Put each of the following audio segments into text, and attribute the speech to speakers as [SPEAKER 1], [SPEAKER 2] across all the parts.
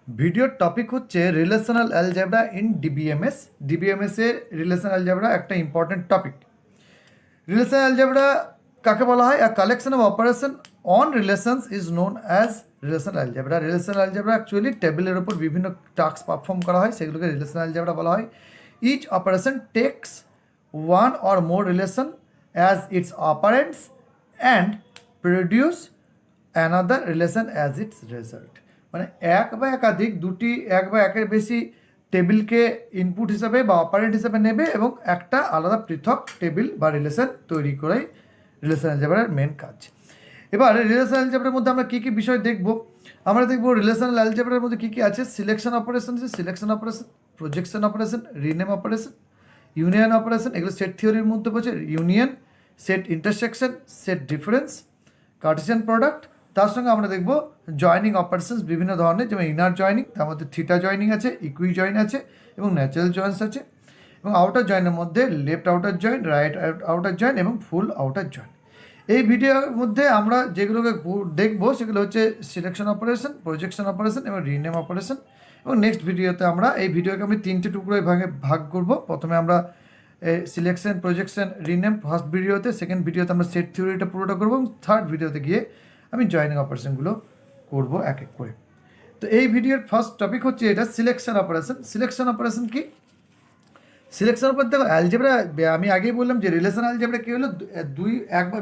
[SPEAKER 1] ভিডিওর টপিক হচ্ছে relational algebra in DBMS. DBMS এর রিলেশনাল অ্যালজেব্রা একটা ইম্পর্টেন্ট টপিক। রিলেশনাল অ্যালজেব্রা কাকে বলা হয়? আ collection of operation on relations is known as relational algebra. Relational algebra actually টেবিলের উপর বিভিন্ন টাস্ক পারফর্ম করা হয়, সেগুলোকে রিলেশনাল অ্যালজেব্রা বলা হয়। Each operation takes one or more relation as its operands and produce another relation as its result. মানে এক বা একাধিক দুটি এক বা একের বেশি টেবিলকে ইনপুট হিসাবে বা অপারেন্ট হিসাবে নেবে এবং একটা আলাদা পৃথক টেবিল বা রিলেশন তৈরি করাই রিলেশন অ্যালজেব্রার মেন কাজ। এবার রিলেশন অ্যালজেব্রার মধ্যে আমরা কী কী বিষয় দেখব? আমরা দেখব রিলেশনাল অ্যালজেব্রার মধ্যে কী কী আছে। সিলেকশন অপারেশন আছে, selection operation, projection operation, rename operation, union operation, এগুলো সেট থিওরির মধ্যে পড়ছে। Union, set intersection, set difference, Cartesian product. তার সঙ্গে আমরা দেখব জয়নিং অপারেশনস বিভিন্ন ধরনের, যেমন ইনার জয়নিং, তার মধ্যে থিটা জয়নিং আছে, ইকুই জয়েন আছে এবং ন্যাচারাল জয়েন্টস আছে। এবং আউটার জয়েনের মধ্যে left outer joint, right outer joint এবং ফুল আউটার জয়েন্ট। এই ভিডিওর মধ্যে আমরা যেগুলোকে দেখব সেগুলো হচ্ছে সিলেকশন অপারেশন, প্রজেকশন অপারেশন এবং রিনেম অপারেশন। এবং নেক্সট ভিডিওতে আমরা এই ভিডিওকে আমি তিনটে টুকরোয় ভাগ করব। প্রথমে আমরা সিলেকশন, প্রজেকশন, রিনেম ফার্স্ট ভিডিওতে, সেকেন্ড ভিডিওতে আমরা সেট থিওরিটা পুরোটা করবো এবং থার্ড ভিডিওতে গিয়ে আমি জয়েনিং অপারেশনগুলো করব এক এক করে। তো এই ভিডিওর ফার্স্ট টপিক হচ্ছে এটা সিলেকশন অপারেশন। সিলেকশন অপারেশন কি? সিলেকশন অপারেশন দেখো, অ্যালজেব্রা আমি আগেই বললাম যে রিলেশন অ্যালজেব্রা কী হলো, দুই এক বা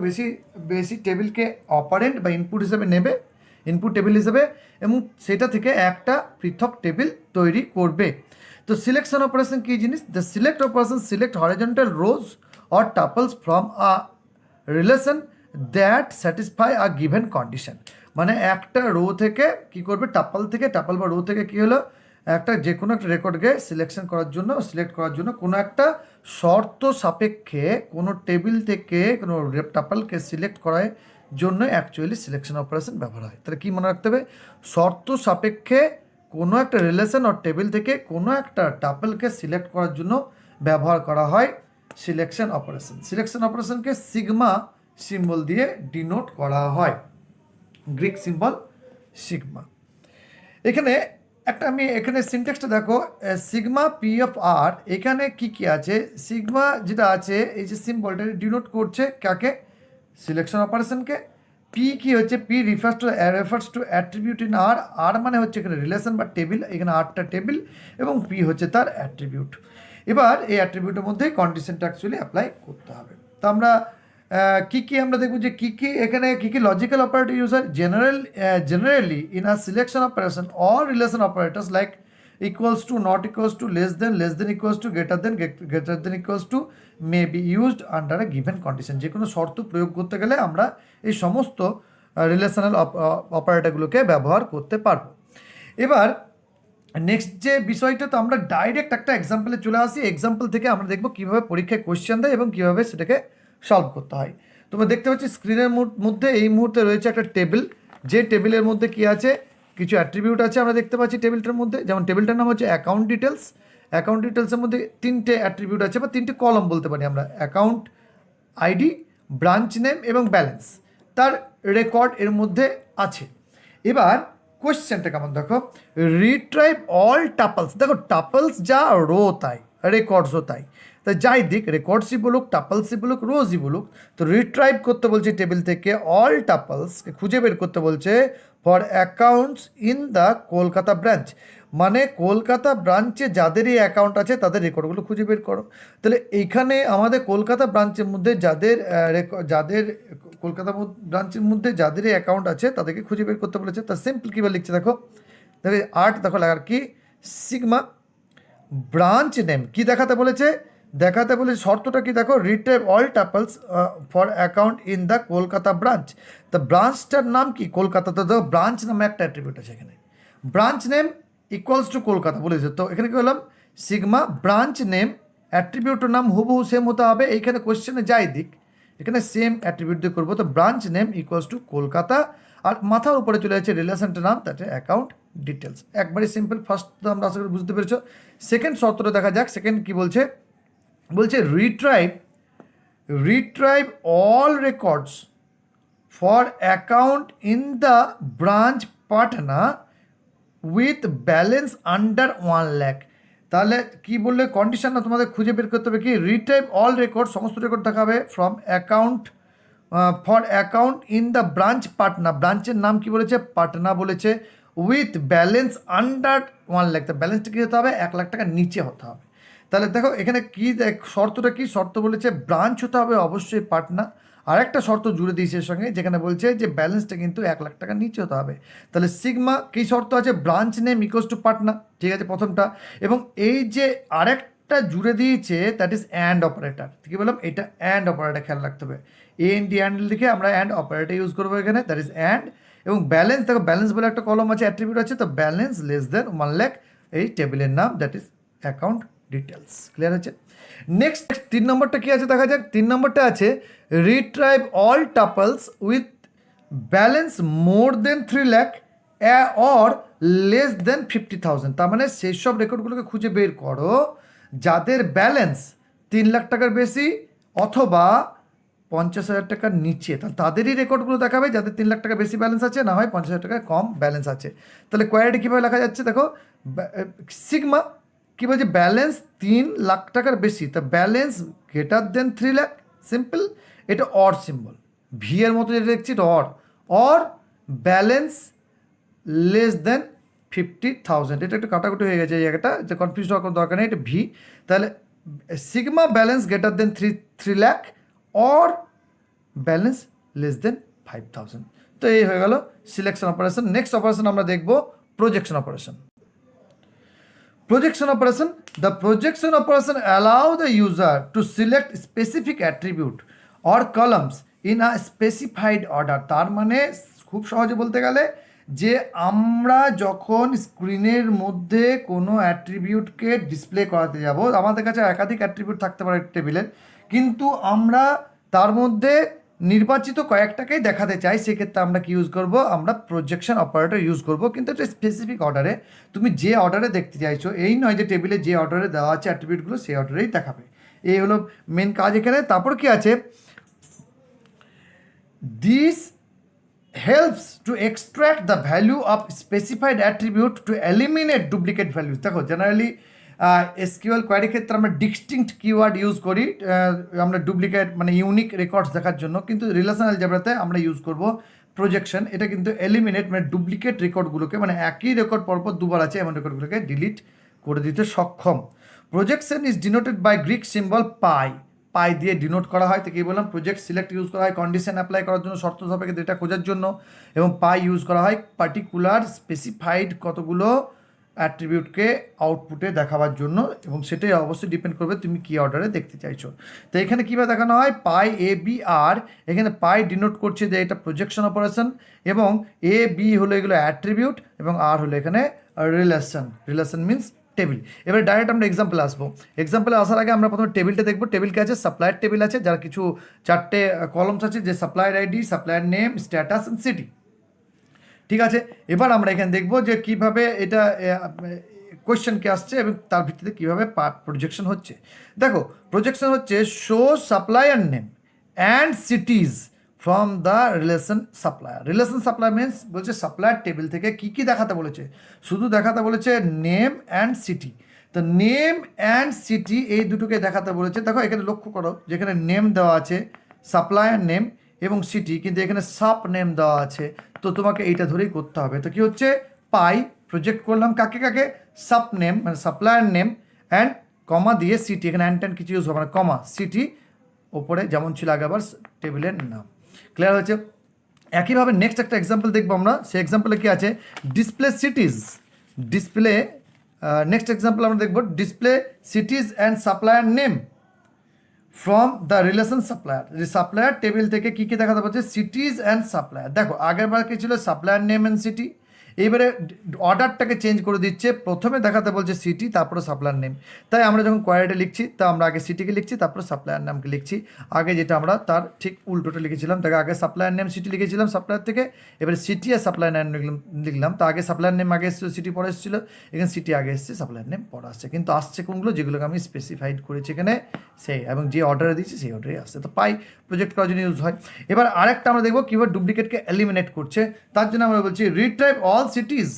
[SPEAKER 1] বেশি টেবিলকে অপারেন্ট বা ইনপুট হিসেবে নেবে, ইনপুট টেবিল হিসেবে, এবং সেটা থেকে একটা পৃথক টেবিল তৈরি করবে। তো সিলেকশন অপারেশন কী জিনিস? The select operation select horizontal rows or tuples from a relation that satisfy a given condition. মানে একটা রো থেকে কি করবে, টাপল থেকে, টাপল বা রো থেকে কী হলো, একটা যে কোনো একটা রেকর্ডকে সিলেক্ট করার জন্য কোনো একটা শর্ত সাপেক্ষে কোনো টেবিল থেকে কোনো টাপলকে সিলেক্ট করার জন্য অ্যাকচুয়ালি সিলেকশন অপারেশন ব্যবহার হয়। তাহলে কী মনে রাখতে হবে? শর্ত সাপেক্ষে কোনো একটা রিলেশন আর টেবিল থেকে কোনো একটা টাপলকে সিলেক্ট করার জন্য ব্যবহার করা হয় সিলেকশন অপারেশন। সিলেকশন অপারেশনকে সিগমা সিম্বল দিয়ে ডিনোট করা হয়, গ্রিক সিম্বল সিগমা। এখানে এখানে সিনট্যাক্সটা দেখো, সিগমা পি অফ আর, এখানে কি কি আছে? সিগমা যেটা আছে, এই যে সিম্বলটা ডিনোট করছে কাকে? সিলেকশন অপারেশনকে। পি কি হচ্ছে? P refers to attribute in R. R মানে হচ্ছে এখানে রিলেশন বা টেবিল, এখানে আরটা টেবিল এবং পি হচ্ছে তার অ্যাট্রিবিউট। এবার এই অ্যাট্রিবিউটের মধ্যে কন্ডিশনটা অ্যাকচুয়ালি অ্যাপ্লাই করতে হবে। তো আমরা কি আমরা দেখব যে এখানে কি লজিক্যাল অপারেটর ইউজ হয়। Generally in a selection operation or relation operators like equals to, not equals to, less than equals to, greater than equals to may be used under a given condition. যে কোনো শর্ত প্রয়োগ করতে গেলে আমরা এই সমস্ত রিলেশনাল অপারেটরগুলোকে ব্যবহার করতে পারবো। এবার নেক্সট যে বিষয়টা, তো আমরা ডাইরেক্ট একটা এক্সাম্পলে চলে আসি। এক্সাম্পল থেকে আমরা দেখব কীভাবে পরীক্ষায় কোয়েশ্চেন দেয় এবং কীভাবে সেটাকে সলভ করতে হয়। তোমরা দেখতে পাচ্ছি স্ক্রিনের মধ্যে এই মুহূর্তে রয়েছে একটা টেবিল। যে টেবিলের মধ্যে কি আছে? কিছু অ্যাট্রিবিউট আছে আমরা দেখতে পাচ্ছি টেবিলটার মধ্যে। যেমন টেবিলটার নাম হচ্ছে অ্যাকাউন্ট ডিটেলস। অ্যাকাউন্ট ডিটেলসের মধ্যে তিনটে অ্যাট্রিবিউট আছে বা তিনটে কলম বলতে পারি আমরা। অ্যাকাউন্ট আইডি, ব্রাঞ্চ নেম এবং ব্যালেন্স, তার রেকর্ড এর মধ্যে আছে। এবার কোয়েশ্চেনটা কেমন দেখো, রিট্রাইভ অল টাপলস। দেখো টাপলস যা রো তাই, রেকর্ডসও তাই। তা যাই দিক, রেকর্ডসই বলুক, টাপলসই বলুক, রোজই বলুক, তো রিট্রাইভ করতে বলছে টেবিল থেকে অল টাপলসকে খুঁজে বের করতে বলছে for accounts in the Kolkata branch. মানে কলকাতা ব্রাঞ্চে যাদেরই অ্যাকাউন্ট আছে তাদের রেকর্ডগুলো খুঁজে বের করো। তাহলে এইখানে আমাদের কলকাতা ব্রাঞ্চের মধ্যে যাদের কলকাতা ব্রাঞ্চের মধ্যে যাদেরই অ্যাকাউন্ট আছে তাদেরকে খুঁজে বের করতে বলেছে। তা সিম্পল কীভাবে লিখছে দেখো, দেখো লাগার কি সিগমা ব্রাঞ্চ নেম কি দেখাতে বলেছে, শর্তটা কি দেখো, retrieve all tuples for account in the Kolkata branch. তা ব্রাঞ্চটার নাম কি? কলকাতাতে দেখো ব্রাঞ্চ নামে একটা অ্যাট্রিবিউট আছে এখানে, branch name equals to Kolkata বলেছে। তো এখানে কি বললাম, সিগমা ব্রাঞ্চ নেম, অ্যাট্রিবিউটের নাম হুবহু সেম হতে হবে। এইখানে কোশ্চেনে যাই দিক এখানে সেম অ্যাট্রিবিউট দিয়ে করবো। তো branch name equals to Kolkata, আর মাথার উপরে চলে যাচ্ছে রিলেশনটার নাম, তাতে অ্যাকাউন্ট ডিটেলস। একবারে সিম্পল। ফার্স্ট তো আমরা আশা করি বুঝতে পেরেছো। সেকেন্ড শর্তটা দেখা যাক। সেকেন্ড কি বলছে? Retrieve all records for account in the branch Patna with balance under 1 lakh. তাহলে কি বললে কন্ডিশন না তোমাদের খুঁজে বের করতে হবে কি রিটাইপ অল রেকর্ড, সমস্ত রেকর্ড দেখাবে from account for account in the branch Patna, ব্রাঞ্চের নাম কি বলেছে পাটনা বলেছে, উইথ ব্যালেন্স আন্ডার 1 লাখ। তা ব্যালেন্সটা কী হতে হবে 1 লাখ টাকার নিচে হতে হবে। তাহলে দেখো এখানে কি শর্তটা কি, শর্ত বলেছে ব্রাঞ্চ হতে হবে অবশ্যই পাটনা, আর একটা শর্ত জুড়ে দিয়েছে এর সঙ্গে যেখানে বলছে যে ব্যালেন্সটা কিন্তু 1 লাখ টাকার নিচে হতে হবে। তাহলে সিগমা কী শর্ত আছে branch name equals to Patna, ঠিক আছে প্রথমটা। এবং এই যে আরেকটা জুড়ে দিয়েছে দ্যাট ইজ অ্যান্ড অপারেটর, কী বললাম এটা অ্যান্ড অপারেটর, খেয়াল রাখতে হবে AND অ্যান্ড লিখে আমরা অ্যান্ড অপারেটর ইউজ করবো এখানে, দ্যাট ইজ অ্যান্ড। এবং ব্যালেন্স দেখো ব্যালেন্স বলে একটা কলম আছে অ্যাট্রিবিউট আছে, তো ব্যালেন্স লেস দেন 1 লাখ এই টেবিলের নাম that is account details. Clear আছে? নেক্সট 3 নম্বরটা কি আছে দেখা যাক। 3 নম্বরটা আছে retrieve all tuples with balance more than 3 lakh or less than 50,000। তার মানে সেই সব রেকর্ডগুলোকে খুঁজে বের করো যাদের ব্যালেন্স 3 লাখ টাকার বেশি অথবা 50,000 টাকার নিচে, তাহলে তাদেরই রেকর্ডগুলো দেখাবে যাদের 3 লাখ টাকা বেশি ব্যালেন্স আছে, না হয় 50,000 টাকার কম ব্যালেন্স আছে। তাহলে কোয়ারিটি কীভাবে লেখা যাচ্ছে দেখো, সিগমা কী বলছে ব্যালেন্স 3 লাখ টাকার বেশি, তা balance greater than 3 lakh, simple, এটা অর সিম্বল, ভি এর মতো যেটা দেখছি এটা অর ব্যালেন্স লেস দেন 50,000, এটা একটু কাটাকুটি হয়ে গেছে এই জায়গাটা, যে কনফিউজ হওয়ার কোনো দরকার নেই, এটা ভি। তাহলে sigma balance greater than 3 lakh or balance less than 5,000। তো এই হয়ে গেল সিলেকশন অপারেশন। নেক্সট অপারেশন আমরা দেখব projection operation. Projection operation. The projection operation allow the user to select specific attribute or columns in a specified order. তার মানে খুব সহজে বলতে গেলে যে আমরা যখন স্ক্রিনের মধ্যে কোনো অ্যাট্রিবিউটকে ডিসপ্লে করাতে যাব, আমাদের কাছে একাধিক অ্যাট্রিবিউট থাকতে পারে টেবিলের, কিন্তু আমরা তার মধ্যে নির্বাচিত কয়েকটাকেই দেখাতে চাই, সেক্ষেত্রে আমরা কি ইউজ করব, আমরা প্রজেকশন অপারেটর ইউজ করব, কিন্তু একটা স্পেসিফিক অর্ডারে, তুমি যে অর্ডারে দেখতে চাইছো এই নয় যে টেবিলে যে অর্ডারে দেওয়া আছে অ্যাট্রিবিউটগুলো সেই অর্ডারেই দেখাবে। এই হলো মেন কাজ এখানে। তারপর কি আছে, this helps to extract the value of specified attribute to eliminate duplicate values. দেখো জেনারেলি এসকিউএল কোয়ারি ক্ষেত্রে আমরা ডিস্টিংক্ট কিওয়ার্ড ইউজ করি আমরা ডুপ্লিকেট মানে ইউনিক রেকর্ডস দেখার জন্য, কিন্তু রিলেশনাল অ্যালজেব্রাতে আমরা ইউজ করব প্রজেকশন, এটা কিন্তু এলিমিনেট মানে ডুপ্লিকেট রেকর্ডগুলোকে, মানে একই রেকর্ড পরপর দুবার আছে এমন রেকর্ডগুলোকে ডিলিট করে দিতে সক্ষম। Projection is denoted by Greek symbol pi, pi দিয়ে ডিনোট করা হয়। তো কি বললাম, প্রজেক্ট সিলেক্ট ইউজ করা হয় কন্ডিশন অ্যাপ্লাই করার জন্য, শর্ত সাপেক্ষে ডেটা খোঁজার জন্য, এবং পাই ইউজ করা হয় পার্টিকুলার স্পেসিফাইড কতগুলো অ্যাট্রিবিউটকে আউটপুটে দেখাবার জন্য, এবং সেটাই অবশ্যই ডিপেন্ড করবে তুমি কী অর্ডারে দেখতে চাইছো। তো এখানে কীভাবে দেখানো হয়, পাই এ বি আর, এখানে পাই ডিনোট করছে যে এটা প্রজেকশন অপারেশন, এবং এ বি হলো এগুলো অ্যাট্রিবিউট, এবং আর হলো এখানে রিলেশন, রিলেশন মিনস টেবিল। এবার ডাইরেক্ট আমরা এক্সাম্পলে আসবো। এক্সাম্পলে আসার আগে আমরা প্রথমে টেবিলটা দেখবো। টেবিলকে আছে সাপ্লায়ার টেবিল আছে, যার কিছু 4টে কলমস আছে, যে supplier ID, supplier name, status and city. ঠিক আছে, এবার আমরা এখানে দেখবো যে কীভাবে এটা কোয়েশ্চেনকে আসছে এবং তার ভিত্তিতে কীভাবে প্রজেকশন হচ্ছে। দেখো প্রজেকশন হচ্ছে show supplier name and সিটিজ from the relation supplier. Relation supplier means বলছে সাপ্লায়ার টেবিল থেকে কী কী দেখাতে বলেছে, শুধু দেখাতে বলেছে নেম অ্যান্ড সিটি। তো নেম অ্যান্ড সিটি এই দুটোকে দেখাতে বলেছে। দেখো এখানে লক্ষ্য করো যেখানে নেম দেওয়া আছে সাপ্লায়ার নেম এবং সিটি, কিন্তু এখানে সাপ নেম দেওয়া আছে, তো তোমাকে এইটা ধরেই করতে হবে। তো কি হচ্ছে, পাই প্রজেক্ট করলাম কাকে কাকে, সাপ নেম মানে সাপ্লায়ার নেম অ্যান্ড কমা দিয়ে সিটি, এখানে অ্যান্ড কিছু ইউজ হবে না, কমা সিটি ওপরে যেমন ছিল আগেবার টেবিলের নাম। ক্লিয়ার হয়েছে? একইভাবে নেক্সট একটা এক্সাম্পল দেখবো আমরা। সেই এক্সাম্পলে কি আছে, ডিসপ্লে সিটিজ, ডিসপ্লে নেক্সট এক্সাম্পল আমরা দেখবো display সিটিজ and supplier name from the relation supplier. Supplier table থেকে কী কী দেখাতে পারছে, সিটিজ অ্যান্ড সাপ্লায়ার। দেখো আগের বার কি ছিল, সাপ্লায়ার নেম অ্যান্ড সিটি, এইবারে অর্ডারটাকে চেঞ্জ করে দিচ্ছে, প্রথমে দেখাতে বলছে সিটি তারপরে সাপ্লায়ার নেম। তাই আমরা যখন কোয়ারিটা লিখছি তা আমরা আগে সিটিকে লিখছি তারপরে সাপ্লায়ার নামকে লিখছি। আগে যেটা আমরা তার ঠিক উল্টোটা লিখেছিলাম, তাকে আগে সাপ্লায়ার নেম সিটি লিখেছিলাম সাপ্লায়ার থেকে, এবারে সিটি আর সাপ্লায়ার নেম লিখলাম। তো আগে সাপ্লায়ার নেম আগে এসেছিলো, সিটি পরে এসেছিলো, এখানে সিটি আগে এসছে, সাপ্লায়ার নেম পরে আসছে, কিন্তু আসছে কোনগুলো যেগুলোকে আমি স্পেসিফাইড করেছি এখানে সেই, এবং যে অর্ডারে দিচ্ছি সেই অর্ডারে আসছে। তো পাই প্রজেক্ট করার জন্য ইউজ হয়। এবার আরেকটা আমরা দেখবো কীভাবে ডুপ্লিকেটকে এলিমিনেট করছে। তার জন্য আমরা বলছি retrieve all সিটিজ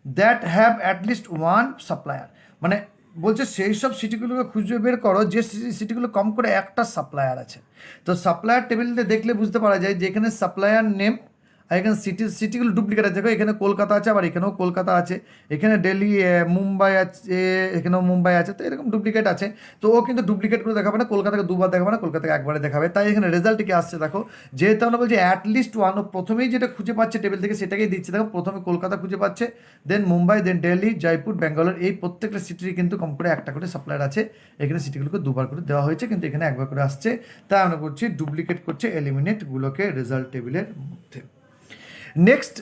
[SPEAKER 1] that have at least one supplier, মানে বলছে সেই সব সিটিগুলোকে খুঁজে বের করো যে সিটিগুলো কম করে একটা সাপ্লায়ার আছে। তো সাপ্লায়ার টেবিলটা দেখলে বুঝতে পারা যায় যে এখানে সাপ্লায়ার নেম আর এখানে সিটিগুলো ডুপ্লিকেট আছে। দেখো এখানে কলকাতা আছে, আবার এখানেও কলকাতা আছে, এখানে দিল্লি মুম্বাই আছে, এখানেও মুম্বাই আছে, তো এরকম ডুপ্লিকেট আছে। তো ও কিন্তু ডুপ্লিকেটগুলো দেখাবে না, কলকাতাকে দুবার দেখাবে না, কলকাতাকে একবারে দেখাবে। তাই এখানে রেজাল্টে কি আসছে দেখো, যেহেতু আমরা বলছি অ্যাটলিস্ট ওয়ান, ও প্রথমেই যেটা খুঁজে পাচ্ছে টেবিল থেকে সেটাকেই দিচ্ছে। দেখো প্রথমে কলকাতা খুঁজে পাচ্ছে, দেন মুম্বাই, দেন দিল্লি, জয়পুর, ব্যাঙ্গালোর, এই প্রত্যেকটা সিটির কিন্তু কম করে একটা করে সাপ্লায়ার আছে। এখানে সিটিগুলোকে দুবার করে দেওয়া হয়েছে, কিন্তু এখানে একবার করে আসছে। তাই আমরা করছি ডুপ্লিকেট করছে এলিমিনেটগুলোকে রেজাল্ট টেবিলের মধ্যে। নেক্সট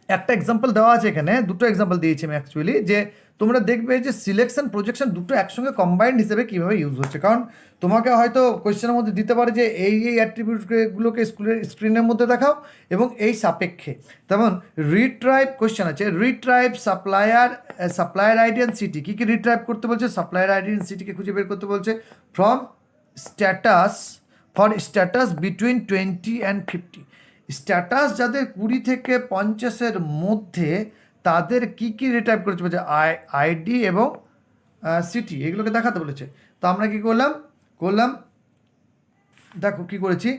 [SPEAKER 1] একটা এক্সাম্পল দেওয়া আছে, এখানে দুটো এক্সাম্পল দিয়েছি আমি অ্যাকচুয়ালি, যে তোমরা দেখবে যে সিলেকশন প্রজেকশন দুটো একসঙ্গে কম্বাইন্ড হিসেবে কীভাবে ইউজ হচ্ছে। কারণ তোমাকে হয়তো কোয়েশ্চেনের মধ্যে দিতে পারে যে এই অ্যাট্রিবিউটগুলোকে স্কুলের স্ক্রিনের মধ্যে দেখাও এবং এই সাপেক্ষে। তেমন রিট্রাইভ কোয়েশ্চেন আছে, retrieve supplier ID and city. কী কী রিট্রাইভ করতে বলছে? সাপ্লায়ার আইডি অ্যান্ড সিটিকে খুঁজে বের করতে বলছে for status between 20 and 50। Status যাদের 20 থেকে 50-এর মধ্যে, তাদের কি কি রিটাইপ করেছে বলছে আইডি এবং সিটি, এগুলোকে দেখাতে বলেছে। তো আমরা কি করলাম দেখো কি করেছি,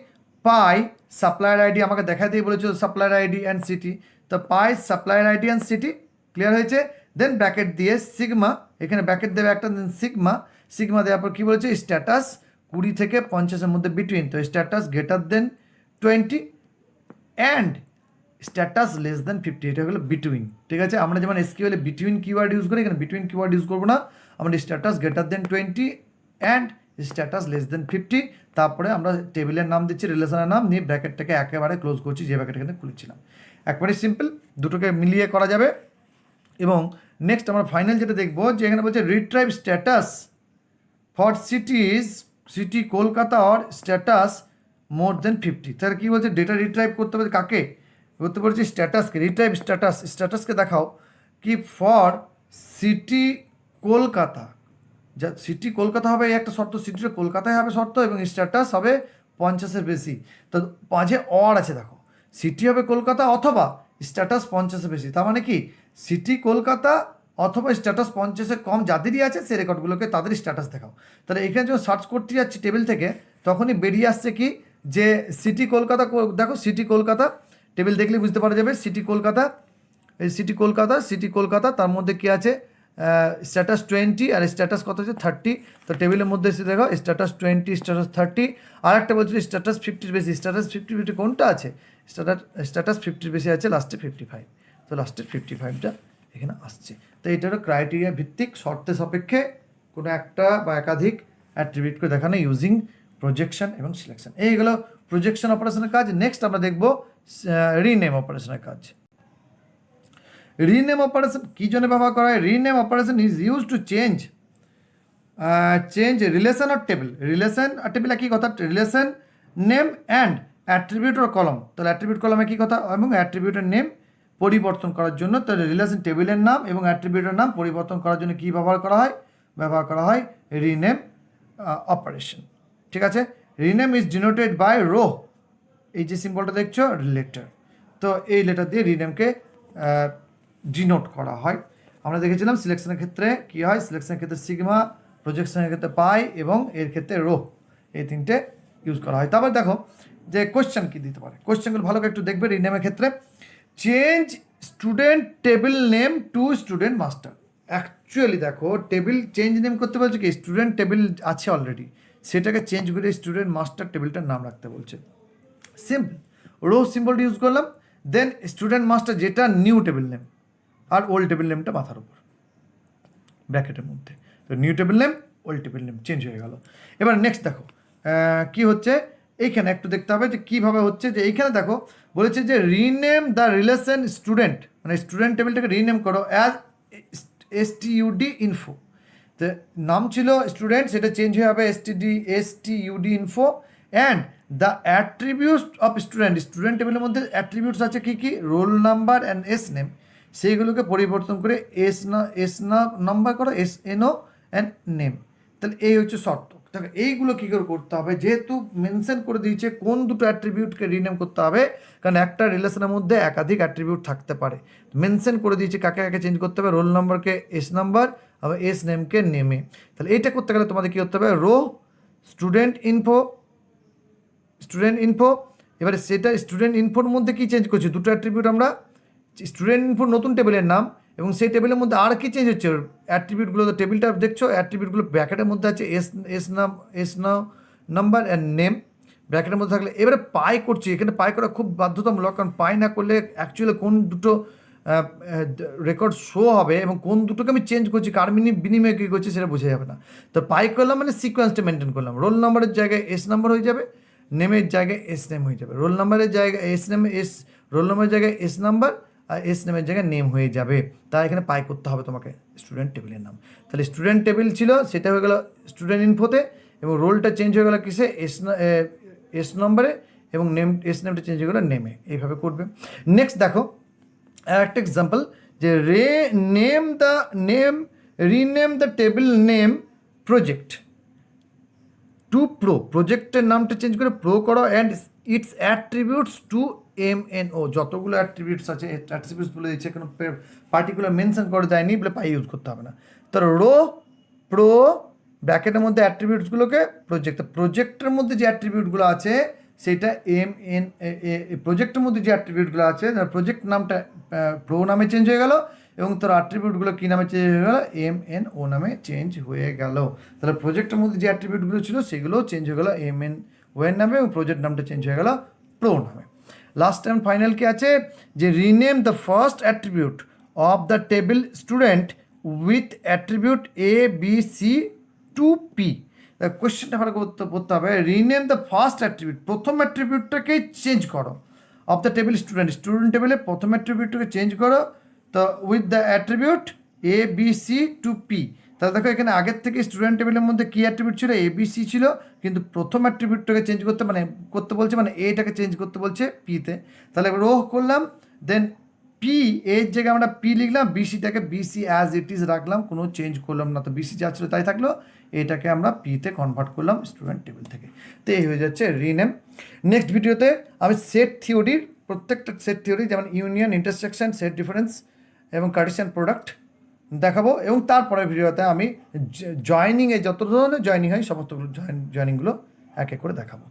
[SPEAKER 1] পাই সাপ্লায়ার আইডি আমাকে দেখা দিয়ে বলেছে সাপ্লায়ার আইডি অ্যান্ড সিটি। তো pi supplier ID and city, clear হয়েছে। দেন ব্র্যাকেট দিয়ে সিগমা, এখানে ব্র্যাকেট দেবে একটা, দেন সিগমা দেওয়ার পর কী বলেছে, স্ট্যাটাস 20 থেকে 50-এর মধ্যে বিটুইন, তো status greater than 20 and status less than 50, এটা হলো বিটুইন। ঠিক আছে, আমরা যেমন এসকিউএলে বিটুইন কিওয়ার্ড ইউজ করি, এখানে বিটুইন কিওয়ার্ড ইউজ করবো না, আমরা status greater than 20 and status less than 50। তারপরে আমরা টেবিলের নাম দিচ্ছি, রিলেশনের নাম নিয়ে ব্র্যাকেটটাকে একেবারে ক্লোজ করছি, যে ব্র্যাকেট এখানে খুলেছিলাম। একবারে সিম্পল, দুটোকে মিলিয়ে করা যাবে। এবং নেক্সট আমরা ফাইনাল যেটা দেখবো, যে এখানে বলছে retrieve status for city Kolkata or status more than 50। তাহলে কী বলছে, ডেটা রিট্রাইভ করতে হবে কাকে, করতে বলছি স্ট্যাটাসকে। রিট্রাইভ স্ট্যাটাসকে দেখাও কি ফর সিটি কলকাতা, যা সিটি কলকাতা হবে এই একটা শর্ত, সিটিটা কলকাতায় হবে শর্ত, এবং স্ট্যাটাস হবে 50-এর বেশি। তো মাঝে অর আছে দেখো, সিটি হবে কলকাতা অথবা স্ট্যাটাস 50-এর বেশি। তার মানে কি সিটি কলকাতা অথবা স্ট্যাটাস 50-এর কম যাদেরই আছে সে রেকর্ডগুলোকে তাদের স্ট্যাটাস দেখাও। তাহলে এখানে যখন সার্চ করতে যাচ্ছি টেবিল থেকে, তখনই বেরিয়ে আসছে কি, যে সিটি কলকাতা, দেখো সিটি কলকাতা টেবিল দেখলে বুঝতে পারা যাবে, সিটি কলকাতা, এই সিটি কলকাতা তার মধ্যে কি আছে, স্ট্যাটাস 20 আর স্ট্যাটাস কত আছে 30। তো টেবিলের মধ্যে এসে দেখো স্ট্যাটাস 20, স্ট্যাটাস 30, আর একটা বলছিল স্ট্যাটাস 50-এর বেশি। স্ট্যাটাস 50 কোনটা আছে, স্ট্যাটাস 50-এর বেশি আছে লাস্টে 55। তো লাস্টের 55টা এখানে আসছে। তো এটা হলো ক্রাইটেরিয়া ভিত্তিক শর্তের সাপেক্ষে কোনো একটা বা একাধিক অ্যাট্রিবিউটকে দেখানো ইউজিং প্রজেকশন এবং সিলেকশন। এইগুলো প্রজেকশন অপারেশনের কাজ। নেক্সট আমরা দেখব রিনেম অপারেশনের কাজ। রিনেম অপারেশন কী জন্য ব্যবহার করা হয়? Rename operation is use to change relation or table. Relation আর টেবিল একই কথা, relation name and attribute or column. তাহলে অ্যাট্রিবিউট কলম একই কথা, এবং অ্যাট্রিবিউটের নেম পরিবর্তন করার জন্য, তাহলে রিলেশন টেবিলের নাম এবং অ্যাট্রিবিউটের নাম পরিবর্তন করার জন্য কী ব্যবহার করা হয় রিনেম অপারেশন। ঠিক আছে, rename is denoted by rho, এই যে সিম্বলটা দেখছো লেটার। তো এই লেটার দিয়ে রিনেমকে ডিনোট করা হয়। আমরা দেখেছিলাম সিলেকশনের ক্ষেত্রে কী হয়, সিলেকশনের ক্ষেত্রে সিগমা, প্রজেকশনের ক্ষেত্রে পাই এবং এর ক্ষেত্রে রো, এই তিনটে ইউজ করা হয়। তারপর দেখো যে কোয়েশ্চেন কী দিতে পারে, কোয়েশ্চেনগুলো ভালো করে একটু দেখবে। রিনেমের ক্ষেত্রে change student table name to student master. Actually দেখো টেবিল চেঞ্জ নেম করতে বলছে কি, স্টুডেন্ট টেবিল আছে অলরেডি, সেটাকে চেঞ্জ করে স্টুডেন্ট মাস্টার টেবিলটার নাম রাখতে বলছে। সিম্পল, রো সিম্বলটা ইউজ করলাম, দেন স্টুডেন্ট মাস্টার যেটা নিউ টেবিল নেম, আর ওল্ড টেবিল নেমটা মাথার উপর ব্র্যাকেটের মধ্যে। তো new table name, old table name change হয়ে গেল। এবার নেক্সট দেখো কি হচ্ছে, এইখানে একটু দেখতে হবে যে কীভাবে হচ্ছে। যে এইখানে দেখো বলেছে যে রিনেম দ্য রিলেশন স্টুডেন্ট, মানে স্টুডেন্ট টেবিলটাকে রিনেম করো অ্যাজ STUD ইনফো। তো নাম ছিল স্টুডেন্ট, সেটা চেঞ্জ হয়ে যাবে STUD info. And the attributes of student টেবিলের মধ্যে অ্যাট্রিবিউটস আছে কী কী, roll number and S name, সেইগুলোকে পরিবর্তন করে এস নাম্বার করো, SNO অ্যান্ড নেম। তাহলে এই হচ্ছে শর্ত। দেখো এইগুলো কী করে করতে হবে, যেহেতু মেনশন করে দিয়েছে কোন দুটো অ্যাট্রিবিউটকে রিনেম করতে হবে, কারণ একটা রিলেশনের মধ্যে একাধিক অ্যাট্রিবিউট থাকতে পারে। মেনশন করে দিয়েছে কাকে কাকে চেঞ্জ করতে হবে, রোল নাম্বারকে এস নাম্বার, আবার এস নেমকে নেমে। তাহলে এইটা করতে গেলে তোমাদের কী করতে হবে, রো স্টুডেন্ট ইনফো, এবারে সেটা স্টুডেন্ট ইনফোর মধ্যে কী চেঞ্জ করছি, দুটো অ্যাট্রিবিউট আমরা, স্টুডেন্ট ইনফোর নতুন টেবিলের নাম, এবং সেই টেবিলের মধ্যে আর কি চেঞ্জ হচ্ছে, অ্যাট্রিবিউটগুলো, তো টেবিলটা দেখছো অ্যাট্রিবিউটগুলো ব্র্যাকেটের মধ্যে আছে, এস নাম্বার অ্যান্ড নেম ব্র্যাকেটের মধ্যে থাকলে, এবারে পাই করছি, এখানে পাই করা খুব বাধ্যতামূলক, কারণ পাই না করলে অ্যাকচুয়ালি কোন দুটো রেকর্ড শো হবে এবং কোন দুটোকে আমি চেঞ্জ করছি, কার বিনিময়ে কী করছি সেটা বোঝা যাবে না। তো পাই করলাম মানে সিকোয়েন্সটা মেনটেন করলাম, রোল নাম্বারের জায়গায় এস নাম্বার হয়ে যাবে, নেমের জায়গায় এস নেম হয়ে যাবে, রোল নাম্বারের জায়গায় রোল নাম্বারের জায়গায় এস নাম্বার, আর এস নেমের জায়গায় নেম হয়ে যাবে। তা এখানে পাই করতে হবে তোমাকে স্টুডেন্ট টেবিলের নাম। তাহলে স্টুডেন্ট টেবিল ছিল, সেটা হয়ে গেল স্টুডেন্ট ইনফোতে, এবং রোলটা চেঞ্জ হয়ে গেল কিসে, এস নম্বরে, এবং এস নেমটা চেঞ্জ হয়ে গেলো নেমে। এইভাবে করবে। নেক্সট দেখো আর একটা এক্সাম্পল, যে rename the table name project to pro, প্রজেক্টের নামটা চেঞ্জ করে প্রো করো, and its attributes to MNO, যতগুলো অ্যাট্রিবিউটস আছে অ্যাট্রিবিউটস বলে দিচ্ছে, কোনো পার্টিকুলার মেনশন করে দেয়নি বলে পাই ইউজ করতে হবে না। তো রো প্রো ব্র্যাকেটের মধ্যে অ্যাট্রিবিউটসগুলোকে প্রজেক্টের মধ্যে যে অ্যাট্রিবিউটগুলো আছে সেটা প্রজেক্টের মধ্যে যে অ্যাট্রিবিউটগুলো আছে, প্রজেক্ট নামটা প্রো নামে চেঞ্জ হয়ে গেল, এবং তোর অ্যাট্রিবিউটগুলো কী নামে চেঞ্জ হয়ে গেল, MNO নামে চেঞ্জ হয়ে গেল। তাহলে প্রজেক্টের মধ্যে যে অ্যাট্রিবিউটগুলো ছিল সেগুলোও চেঞ্জ হয়ে গেল MNO এর নামে, এবং প্রজেক্ট নামটা চেঞ্জ হয়ে গেল প্রো নামে। লাস্ট অ্যান্ড ফাইনাল কি আছে, যে rename the first attribute of the table student with attribute ABC to P। কোয়েশ্চেনটা ভালো করতে হবে, রিনেম দ্য ফার্স্ট অ্যাট্রিবিউট, প্রথম অ্যাট্রিবিউটটাকে চেঞ্জ করো, অফ দ্য টেবিল স্টুডেন্ট টেবিলে প্রথম অ্যাট্রিবিউটটাকে চেঞ্জ করো, তো with the attribute ABC to P। তাহলে দেখো এখানে আগের থেকে স্টুডেন্ট টেবিলের মধ্যে কী অ্যাট্রিবিউট ছিল, ABC ছিল, কিন্তু প্রথম অ্যাট্রিবিউটটাকে চেঞ্জ করতে বলছে, মানে এটাকে চেঞ্জ করতে বলছে পিতে। তাহলে রো করলাম, দেন পি এর জায়গায় আমরা পি লিখলাম, বিসিটাকে বিসি অ্যাজ ইট ইজ রাখলাম, কোনো চেঞ্জ করলাম না, তো বিসি যা ছিল তাই থাকলো, এটাকে আমরা পিতে কনভার্ট করলাম স্টুডেন্ট টেবিল থেকে। তো এই হয়ে যাচ্ছে রিনেম। নেক্সট ভিডিওতে আমি সেট থিওরির প্রত্যেকটা সেট থিওরি, যেমন ইউনিয়ন, ইন্টারসেকশন, সেট ডিফারেন্স এবং কার্টেসিয়ান প্রোডাক্ট দেখাবো, এবং তারপরের ভিডিওতে আমি জয়েনিংয়ে যত ধরনের জয়েনিং হয় সমস্তগুলো জয়েনিংগুলো এক এক করে দেখাবো।